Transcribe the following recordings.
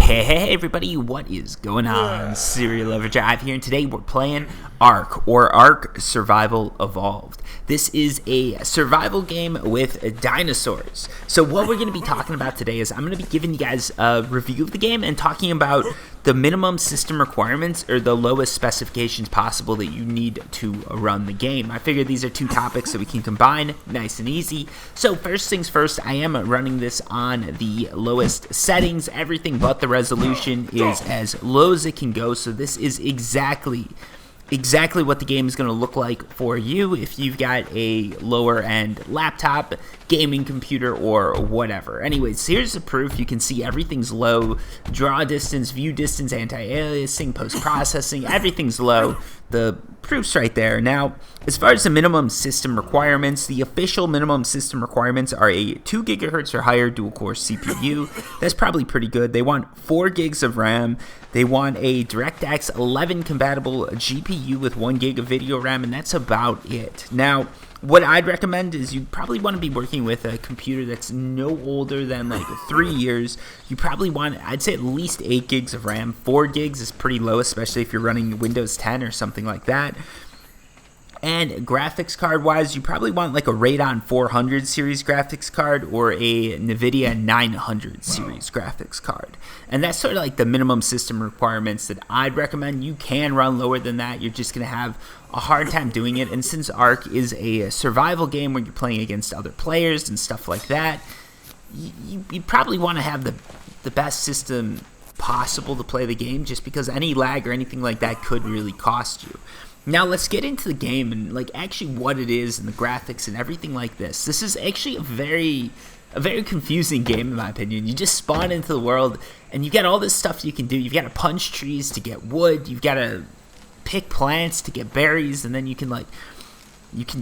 Hey everybody, what is going on? Serial Overdrive here, and today we're playing Ark, or Ark Survival Evolved. This is a survival game with dinosaurs. So what we're going to be talking about today is I'm going to be giving you guys a review of the game and talking about the minimum system requirements, or the lowest specifications possible that you need to run the game. I figured these are two topics that we can combine nice and easy. So first things first, I am running this on the lowest settings. Everything but the resolution is as low as it can go, so this is exactly what the game is going to look like for you if you've got a lower end laptop, gaming computer, or whatever. Anyways, here's the proof. You can see everything's low. Draw distance, view distance, anti-aliasing, post-processing, everything's low. The proof's right there. Now, as far as the minimum system requirements, the official minimum system requirements are a 2 gigahertz or higher dual-core CPU. That's probably pretty good. They want 4 gigs of RAM. They want a DirectX 11 compatible GPU with 1 gig of video RAM, and that's about it. Now, what I'd recommend is you probably want to be working with a computer that's no older than like 3 years. You probably want, I'd say, at least 8 gigs of RAM. 4 gigs is pretty low, especially if you're running Windows 10 or something like that. And graphics card wise, you probably want like a Radeon 400 series graphics card or a NVIDIA 900 series graphics card. And that's sort of like the minimum system requirements that I'd recommend. You can run lower than that. You're just going to have a hard time doing it. And since Ark is a survival game where you're playing against other players and stuff like that, you probably want to have the best system possible to play the game, just because any lag or anything like that could really cost you. Now let's get into the game and like actually what it is and the graphics and everything like this. This is actually a very confusing game in my opinion. You just spawn into the world and you got all this stuff you can do. You've got to punch trees to get wood. You've got to pick plants to get berries, and then you can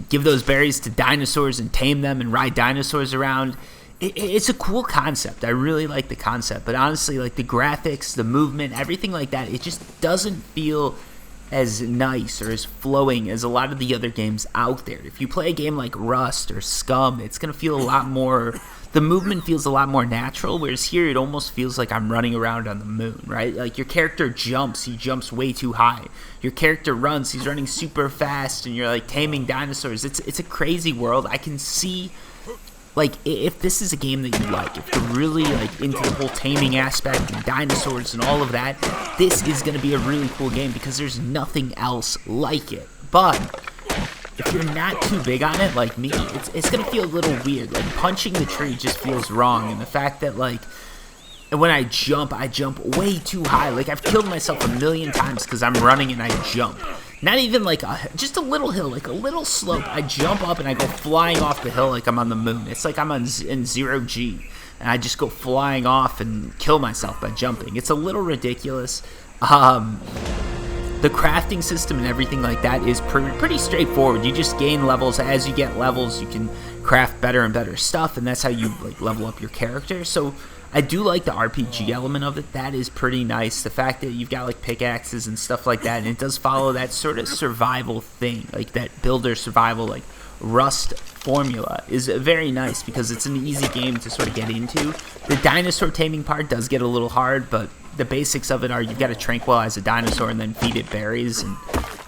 give those berries to dinosaurs and tame them and ride dinosaurs around. It's a cool concept. I really like the concept, but honestly, like the graphics, the movement, everything like that, it just doesn't feel as nice or as flowing as a lot of the other games out there. If you play a game like Rust or SCUM, it's going to feel a lot more, the movement feels a lot more natural, whereas here it almost feels like I'm running around on the moon, right? Like your character jumps, he jumps way too high. Your character runs, he's running super fast, and you're like taming dinosaurs. It's a crazy world. I can see, like, if this is a game that you like, if you're really like into the whole taming aspect and dinosaurs and all of that, this is going to be a really cool game because there's nothing else like it. But if you're not too big on it like me, it's going to feel a little weird. Like punching the tree just feels wrong, and the fact that like when I jump way too high. Like I've killed myself a million times because I'm running and I jump. Not even like just a little hill, like a little slope. I jump up and I go flying off the hill like I'm on the moon. It's like I'm in 0G, and I just go flying off and kill myself by jumping. It's a little ridiculous. The crafting system and everything like that is pretty straightforward. You just gain levels. As you get levels, you can craft better and better stuff, and that's how you like level up your character. So I do like the RPG element of it. That is pretty nice. The fact that you've got like pickaxes and stuff like that, and it does follow that sort of survival thing, like that builder survival, like Rust formula, is very nice because it's an easy game to sort of get into. The dinosaur taming part does get a little hard, but the basics of it are you've got to tranquilize a dinosaur and then feed it berries, and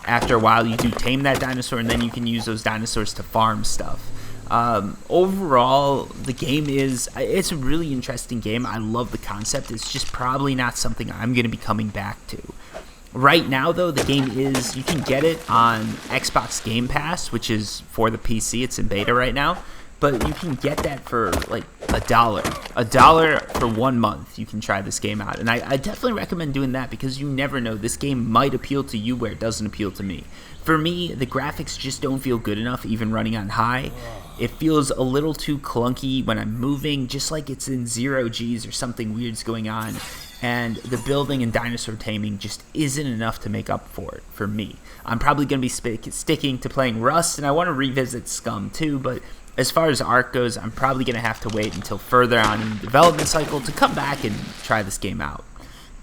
after a while you do tame that dinosaur, and then you can use those dinosaurs to farm stuff. Overall, the game it's a really interesting game. I love the concept. It's just probably not something I'm going to be coming back to. Right now, though, the game you can get it on Xbox Game Pass, which is for the PC. It's in beta right now. But you can get that for like $1. $1 for 1 month. You can try this game out. And I definitely recommend doing that because you never know. This game might appeal to you where it doesn't appeal to me. For me, the graphics just don't feel good enough, even running on high. It feels a little too clunky when I'm moving, just like it's in 0Gs or something weird's going on. And the building and dinosaur taming just isn't enough to make up for it for me. I'm probably going to be sticking to playing Rust, and I want to revisit SCUM too, but as far as Ark goes, I'm probably going to have to wait until further on in the development cycle to come back and try this game out.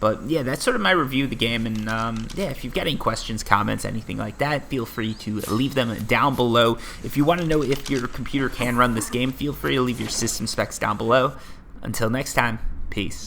But yeah, that's sort of my review of the game, and yeah, if you've got any questions, comments, anything like that, feel free to leave them down below. If you want to know if your computer can run this game, feel free to leave your system specs down below. Until next time, peace.